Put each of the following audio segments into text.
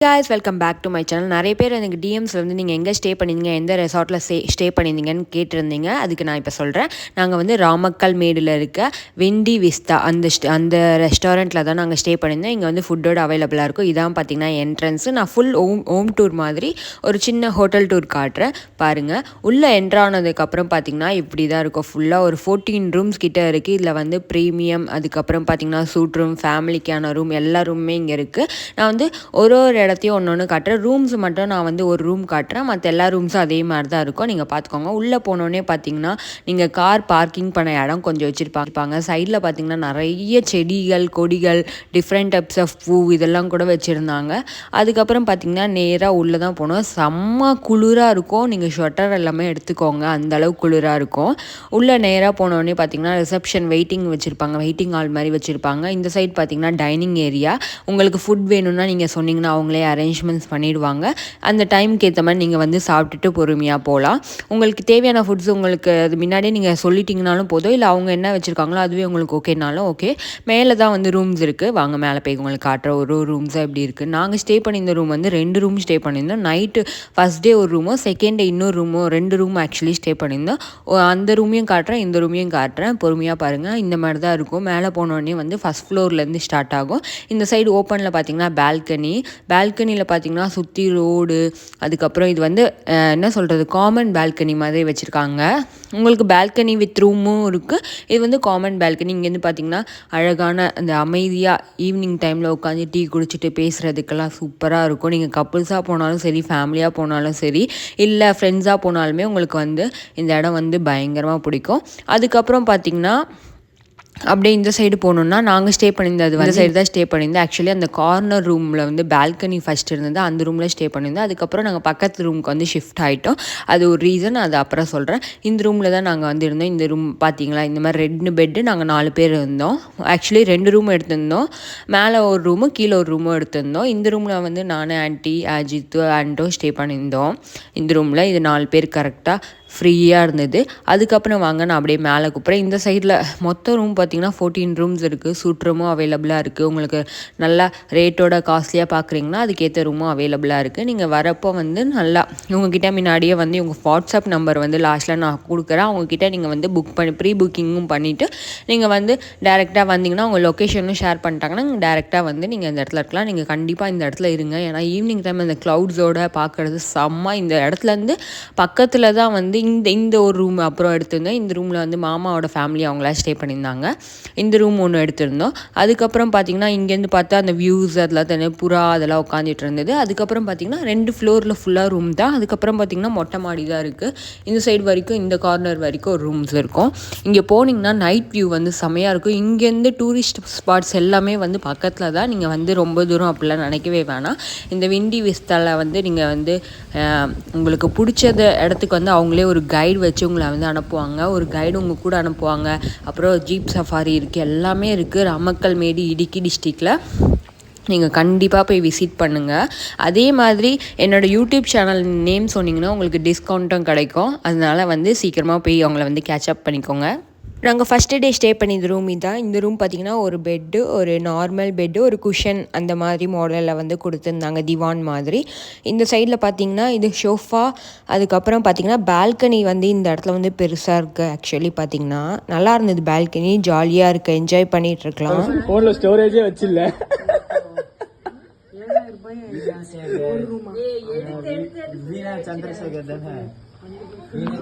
guys, welcome back to my channel. நிறைய பேர் எனக்கு டிஎம்ஸில் வந்து நீங்கள் எங்கே ஸ்டே பண்ணியிருந்தீங்க, எந்த ரெசார்ட்டில் ஸ்டே பண்ணியிருந்தீங்கன்னு கேட்டிருந்தீங்க. அதுக்கு நான் இப்போ சொல்கிறேன். நாங்கள் வந்து ராமக்கல் மேடில் இருக்க வெண்டி விஸ்தா அந்த ரெஸ்டாரண்ட்டில் தான் நாங்கள் ஸ்டே பண்ணியிருந்தோம். இங்கே வந்து ஃபுட்டோட அவைலபிளாக இருக்கும். இதான் பார்த்தீங்கன்னா என்ட்ரன்ஸு. நான் ஃபுல் ஹோம் டூர் மாதிரி ஒரு சின்ன ஹோட்டல் டூர் காட்டுறேன் பாருங்கள். உள்ளே என்ட்ரானதுக்கப்புறம் பார்த்தீங்கன்னா இப்படி தான் இருக்கும். ஃபுல்லாக ஒரு 14 ரூம்ஸ் கிட்டே இருக்குது. இதில் வந்து ப்ரீமியம், அதுக்கப்புறம் பார்த்தீங்கன்னா சூட் ரூம், ஃபேமிலிக்கான ரூம், எல்லா ரூமுமே இங்கே இருக்குது. நான் வந்து ஒரு இடத்தையும் ஒன்று காட்டுறேன். ரூம்ஸ் மட்டும் நான் வந்து ஒரு ரூம் காட்டுறேன். மற்ற எல்லா ரூம்ஸும் அதே மாதிரி தான் இருக்கும். நீங்கள் பார்த்துக்கோங்க. உள்ளே போனோடனே பார்த்தீங்கன்னா நீங்கள் கார் பார்க்கிங் பண்ண இடம் கொஞ்சம் வச்சுருப்பாங்க. சைடில் பார்த்தீங்கன்னா நிறைய செடிகள், கொடிகள், டிஃப்ரெண்ட் டைப்ஸ் ஆஃப் பூ இதெல்லாம் கூட வச்சுருந்தாங்க. அதுக்கப்புறம் பார்த்தீங்கன்னா நேராக உள்ளே தான் போனோம். செம்ம குளிராக இருக்கும். நீங்கள் ஸ்வெட்டர் எல்லாமே எடுத்துக்கோங்க, அந்தளவு குளிராக இருக்கும். உள்ளே நேராக போனோடனே பார்த்தீங்கன்னா ரிசப்ஷன் வெயிட்டிங் வச்சுருப்பாங்க, வெயிட்டிங் ஹால் மாதிரி வச்சுருப்பாங்க. இந்த சைட் பார்த்தீங்கன்னா டைனிங் ஏரியா. உங்களுக்கு ஃபுட் வேணும்னா நீங்கள் சொன்னீங்கன்னா அவங்களே அரேஞ்ச்மெண்ட்ஸ் பண்ணிடுவாங்க. அந்த டைமுக்கு ஏற்ற மாதிரி நீங்கள் வந்து சாப்பிட்டுட்டு பொறுமையாக போகலாம். உங்களுக்கு தேவையான ஃபுட்ஸ் உங்களுக்கு அது முன்னாடியே நீங்கள் சொல்லிட்டீங்கனாலும் போதும், இல்லை அவங்க என்ன வச்சுருக்காங்களோ அதுவே உங்களுக்கு ஓகேனாலும் ஓகே. மேலே தான் வந்து ரூம்ஸ் இருக்குது. வாங்க மேலே போய் உங்களுக்கு காட்டுற ஒரு ரூம்ஸாக எப்படி இருக்குது. நாங்கள் ஸ்டே பண்ணியிருந்த ரூம் வந்து 2 ரூம் ஸ்டே பண்ணியிருந்தோம். நைட்டு ஃபஸ்ட் டே ஒரு ரூமோ, செகண்ட் டே இன்னொரு ரூமோ, 2 ரூம் ஆக்சுவலி ஸ்டே பண்ணியிருந்தோம். அந்த ரூமையும் காட்டுறேன், இந்த ரூமையும் காட்டுறேன். பொறுமையாக பாருங்கள். இந்த மாதிரி தான் இருக்கும். மேலே போனோடனே வந்து ஃபஸ்ட் ஃப்ளோர்லேருந்து ஸ்டார்ட் ஆகும். இந்த சைடு ஓப்பனில் பார்த்தீங்கன்னா பால்கனியில் பார்த்தீங்கன்னா சுற்றி ரோடு, அதுக்கப்புறம் இது வந்து என்ன சொல்கிறது, காமன் பால்கனி மாதிரி வச்சுருக்காங்க. உங்களுக்கு பால்கனி வித் ரூமும் இருக்குது. இது வந்து காமன் பால்கனி. இங்கேருந்து பார்த்தீங்கன்னா அழகான அந்த அமைதியாக ஈவினிங் டைமில் உட்காந்து டீ குடிச்சிட்டு பேசுகிறதுக்கெல்லாம் சூப்பராக இருக்கும். நீங்கள் கப்புள்ஸாக போனாலும் சரி, ஃபேமிலியாக போனாலும் சரி, இல்லை ஃப்ரெண்ட்ஸாக போனாலுமே உங்களுக்கு வந்து இந்த இடம் வந்து பயங்கரமாக பிடிக்கும். அதுக்கப்புறம் பார்த்தீங்கன்னா அப்படியே இந்த சைடு போகணுன்னா நாங்கள் ஸ்டே பண்ணியிருந்தது வந்து சைடு தான் ஸ்டே பண்ணியிருந்தோம். ஆக்சுவலி அந்த கார்னர் ரூமில் வந்து பால்கனி ஃபஸ்ட் இருந்தது, அந்த ரூமில் ஸ்டே பண்ணியிருந்தோம். அதுக்கப்புறம் நாங்கள் பக்கத்து ரூமுக்கு வந்து ஷிஃப்ட் ஆகிட்டோம். அது ஒரு ரீசன், அது அப்புறம் சொல்கிறேன். இந்த ரூமில் தான் நாங்கள் வந்து இருந்தோம். இந்த ரூம் பார்த்தீங்களா, இந்த மாதிரி 2 பெட்டு, நாங்கள் 4 பேர் இருந்தோம். ஆக்சுவலி 2 ரூம் எடுத்திருந்தோம். மேலே ஒரு ரூமு, கீழே ஒரு ரூமும் எடுத்திருந்தோம். இந்த ரூமில் வந்து நான், ஆன்ட்டி, அஜித், ஆண்டோ ஸ்டே பண்ணியிருந்தோம். இந்த ரூமில் இது 4 பேர் கரெக்டாக ஃப்ரீயாக இருந்தது. அதுக்கப்புறம் வாங்க நான் அப்படியே மேலே கூப்பிட்றேன். இந்த சைடில் மொத்த ரூம் பார்த்திங்கன்னா 14 ரூம்ஸ் இருக்குது. சூட் ரூமும் அவைலபிளாக இருக்குது. உங்களுக்கு நல்லா ரேட்டோட காஸ்ட்லியாக பார்க்குறீங்கன்னா அதுக்கேற்ற ரூமும் அவைலபிளாக இருக்குது. நீங்கள் வரப்போ வந்து நல்லா இவங்ககிட்ட முன்னாடியே வந்து இவங்க வாட்ஸ்அப் நம்பர் வந்து லாஸ்ட்டில் நான் கொடுக்குறேன். அவங்கக்கிட்ட நீங்கள் வந்து ப்ரீ புக்கிங்கும் பண்ணிவிட்டு நீங்கள் வந்து டேரெக்டாக வந்தீங்கன்னா உங்கள் லொக்கேஷனும் ஷேர் பண்ணிட்டாங்கன்னா நீங்கள் டேரெக்டாக வந்து நீங்கள் இந்த இடத்துல இருக்கலாம். நீங்கள் கண்டிப்பாக இந்த இடத்துல இருங்க. ஏன்னா ஈவினிங் டைம் அந்த க்ளவுட்ஸோடு பார்க்குறது செம்ம. இந்த இடத்துலேருந்து பக்கத்தில் தான் வந்து இந்த ஒரு ரூம் அப்புறம் எடுத்திருந்தோம். இந்த ரூமில் வந்து மாமாவோட ஃபேமிலி அவங்களா ஸ்டே பண்ணியிருந்தாங்க. இந்த ரூம் ஒன்று எடுத்திருந்தோம். அதுக்கப்புறம் பார்த்திங்கன்னா இங்கேருந்து பார்த்தா அந்த வியூஸ் அதெல்லாம் தானே புறா அதெல்லாம் உட்காந்துட்டு இருந்தது. அதுக்கப்புறம் பார்த்திங்கன்னா 2 ஃப்ளோரில் ஃபுல்லாக ரூம் தான். அதுக்கப்புறம் பார்த்திங்கன்னா மொட்டை மாடி தான் இருக்குது. இந்த சைடு வரைக்கும், இந்த கார்னர் வரைக்கும் ஒரு ரூம்ஸ் இருக்கும். இங்கே போனீங்கன்னா நைட் வியூ வந்து செமையாக இருக்கும். இங்கேருந்து டூரிஸ்ட் ஸ்பாட்ஸ் எல்லாமே வந்து பக்கத்தில் தான். நீங்கள் வந்து ரொம்ப தூரம் அப்படிலாம் நினைக்கவே வேணாம். இந்த வெண்டி விஸ்தாவில் வந்து நீங்கள் வந்து உங்களுக்கு பிடிச்சத இடத்துக்கு வந்து அவங்களே ஒரு கைடு வச்சு உங்களை வந்து அனுப்புவாங்க. ஒரு கைடு உங்கள் கூட அனுப்புவாங்க. அப்புறம் ஜீப் சஃபாரி இருக்குது, எல்லாமே இருக்குது. ராமக்கல் மேடு இடுக்கி டிஸ்ட்ரிக்டில் நீங்கள் கண்டிப்பாக போய் விசிட் பண்ணுங்கள். அதே மாதிரி என்னோடய யூடியூப் சேனல் நேம் சொன்னிங்கன்னா உங்களுக்கு டிஸ்கவுண்ட்டும் கிடைக்கும். அதனால் வந்து சீக்கிரமாக போய் அவங்கள வந்து கேட்சப் பண்ணிக்கோங்க. நாங்கள் ஃபஸ்ட்டு டே ஸ்டே பண்ணியிருந்த ரூம் இதுதான். இந்த ரூம் பார்த்திங்கன்னா ஒரு பெட்டு, ஒரு நார்மல் பெட்டு, ஒரு குஷன் அந்த மாதிரி மாடலில் வந்து கொடுத்துருந்தாங்க, திவான் மாதிரி. இந்த சைடில் பார்த்திங்கன்னா இது ஷோஃபா. அதுக்கப்புறம் பார்த்திங்கன்னா பால்கனி வந்து இந்த இடத்துல வந்து பெருசாக இருக்குது. ஆக்சுவலி பார்த்திங்கன்னா நல்லா இருந்தது. பால்கனி ஜாலியாக இருக்குது, என்ஜாய் பண்ணிகிட்டு இருக்கலாம். ஃபோனில் ஸ்டோரேஜே வச்சில்ல.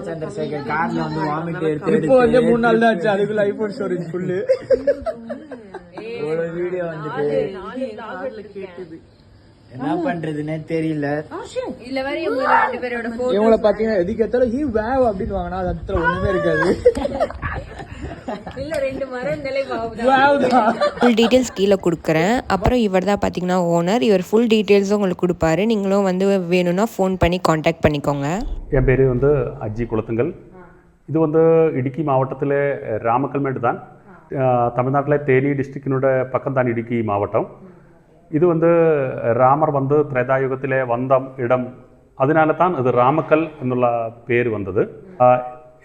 சந்திரசேகர் கார்ல வந்து வாமிட் எடுத்து இப்போ வந்து 3 நாள் தான் ஆச்சு. அதுக்குள்ள ஐபோன் ஸ்டோரேஜ் ஃபுல்லு. ஒரு வீடியோ வந்துட்டு என்ன பண்றதுன்னே தெரியல. இல்ல வேற இவங்கள பாத்தீங்கன்னா எதுக்கு எத்தாலும் ஹீ வேவ் அப்படின்னு வாங்கினா அது இடத்துல ஒண்ணுமே இருக்காது. ஃபுல் டீட்டெயில்ஸ் கீழே கொடுக்குறேன். அப்புறம் இவர் தான் பார்த்தீங்கன்னா ஓனர். இவர் ஃபுல் டீட்டெயில்ஸும் உங்களுக்கு கொடுப்பாரு. நீங்களும் வந்து வேணும்னா ஃபோன் பண்ணி காண்டாக்ட் பண்ணிக்கோங்க. என் பேர் வந்து அஜி குளத்துங்கல். இது வந்து இடுக்கி மாவட்டத்தில் ராமக்கல்மேடு தான். தமிழ்நாட்டில் தேனி டிஸ்ட்ரிக்டினோட பக்கம் தான் இடுக்கி மாவட்டம். இது வந்து ராமர் வந்து திரேதாயுகத்திலே வந்த இடம். அதனால தான் இது ராமக்கல் എന്നുള്ള பேர் வந்தது.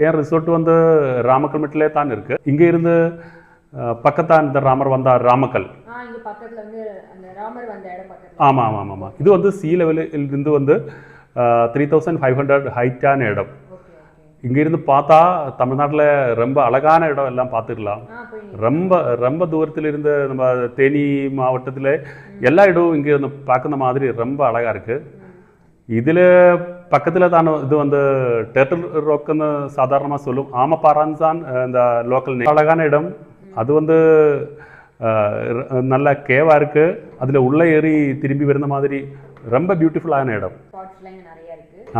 என் ரிசோர்ட் வந்து ராமக்கல்மேட்டிலே தான் இருக்குது. இங்கே இருந்து பக்கத்தான் இந்த ராமர் வந்தார் ராமக்கல். இங்க பக்கத்துல வந்து அந்த ராமர் வந்த இடம் பக்கத்துல. ஆமாம் ஆமாம் ஆமாம். இது வந்து சி லெவலில் இருந்து வந்து 3500 ஹைட்டான இடம். இங்கிருந்து பார்த்தா தமிழ்நாட்டில் ரொம்ப அழகான இடம் எல்லாம் பார்த்துக்கலாம். ரொம்ப ரொம்ப தூரத்தில் இருந்து நம்ம தேனி மாவட்டத்தில் எல்லா இடமும் இங்கே இருந்து பார்க்குற மாதிரி ரொம்ப அழகாக இருக்குது. இதில் பக்கத்தில் தான் இது வந்து டேர்ட்டில் ராக்குன்னு சாதாரணமாக சொல்லும். ஆமப்பாறான்னு தான் இந்த லோக்கல் அழகான இடம். அது வந்து நல்ல கேவாக இருக்குது. அதில் உள்ளே ஏறி திரும்பி வருந்த மாதிரி ரொம்ப பியூட்டிஃபுல்லான இடம்.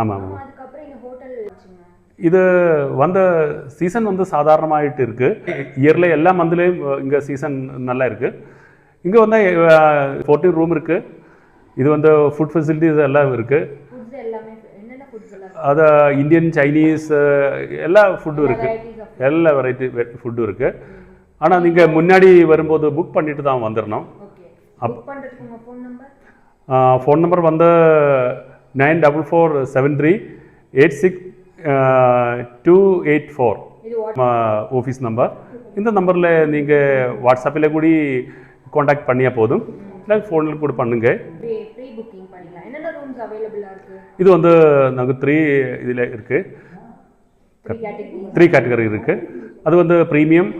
ஆமாம் ஆமாம். இது வந்து சீசன் வந்து சாதாரணமாகிட்டு இருக்குது. இயரில் எல்லா மந்த்லேயும் இங்கே சீசன் நல்லா இருக்குது. இங்கே வந்து 14 ரூம் இருக்குது. இது வந்து ஃபுட் ஃபெசிலிட்டிஸ் எல்லாம் இருக்குது. அது இந்தியன் சைனீஸ் எல்லா ஃபுட்டும் இருக்குது. எல்லா வெரைட்டி ஃபுட்டும் இருக்குது. ஆனால் நீங்கள் முன்னாடி வரும்போது புக் பண்ணிட்டு தான் வந்துடணும். ஃபோன் நம்பர் வந்து 9447386284 ஆஃபீஸ் நம்பர். இந்த நம்பரில் நீங்கள் வாட்ஸ்அப்பில் கூட காண்டாக்ட் பண்ணியா போதும், இல்லை ஃபோனில் கூட பண்ணுங்க. இது வந்து நாங்கள் 3 இதில் இருக்குது. 3 கேட்டகரி இருக்குது. அது வந்து ப்ரீமியம்,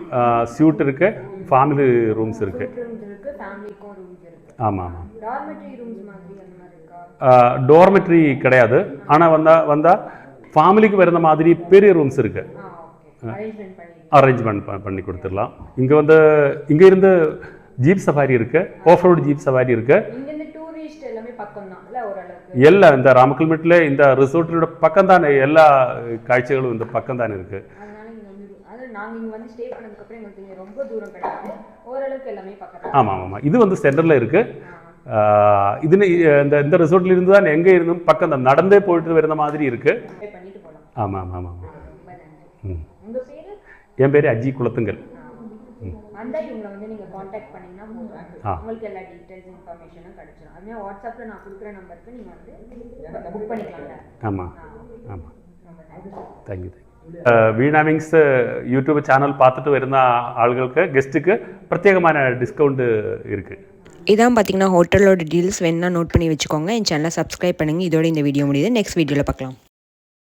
ஸ்யூட் இருக்குது, ஃபேமிலி ரூம்ஸ் இருக்குது. ஆமாம் ஆமாம். டோர்மெட்ரி கிடையாது. ஆனால் வந்தால் ஃபேமிலிக்கு வருந்த மாதிரி பெரிய ரூம்ஸ் இருக்குது. அரேஞ்ச்மெண்ட் பண்ணி கொடுத்துடலாம். இங்கே வந்து இங்கே இருந்து ஜீப் சஃபாரி இருக்குது, ஆஃப் ரோடு ஜீப் சஃபாரி இருக்குது. எல்லாம் இந்த ராமக்கல்மேட்டில் இந்த ரிசோர்ட்டோட பக்கம் தானே எல்லா காட்சிகளும் இந்த பக்கம் தானே இருக்குது. ஆமாம் ஆமாம். இது வந்து சென்டரில் இருக்குது. இது இந்த ரிசோர்ட்ல இருந்து தான் எங்கே இருந்தும் பக்கம் தான் நடந்தே போயிட்டு வருந்த மாதிரி இருக்குது. ஆமாம் ஆமாம் ஆமாம். என் பேர் அஜி குளத்துங்கல். ஆமாம் ஆமாம். தேங்க்யூ. வீணாவிங்ஸ் யூடியூப் சேனல் பார்த்துட்டு வருന്ന ஆளுகளுக்கு கெஸ்ட்டுக்கு பிரத்யேகமான டிஸ்கவுண்ட் இருக்குது. இதான் பார்த்தீங்கன்னா ஹோட்டலோட டீல்ஸ் வேணுன்னா நோட் பண்ணி வச்சுக்கோங்க. என் சேனலை சப்ஸ்கிரைப் பண்ணுங்கள். இதோட இந்த வீடியோ முடியுது. நெக்ஸ்ட் வீடியோவில் பார்க்கலாம்.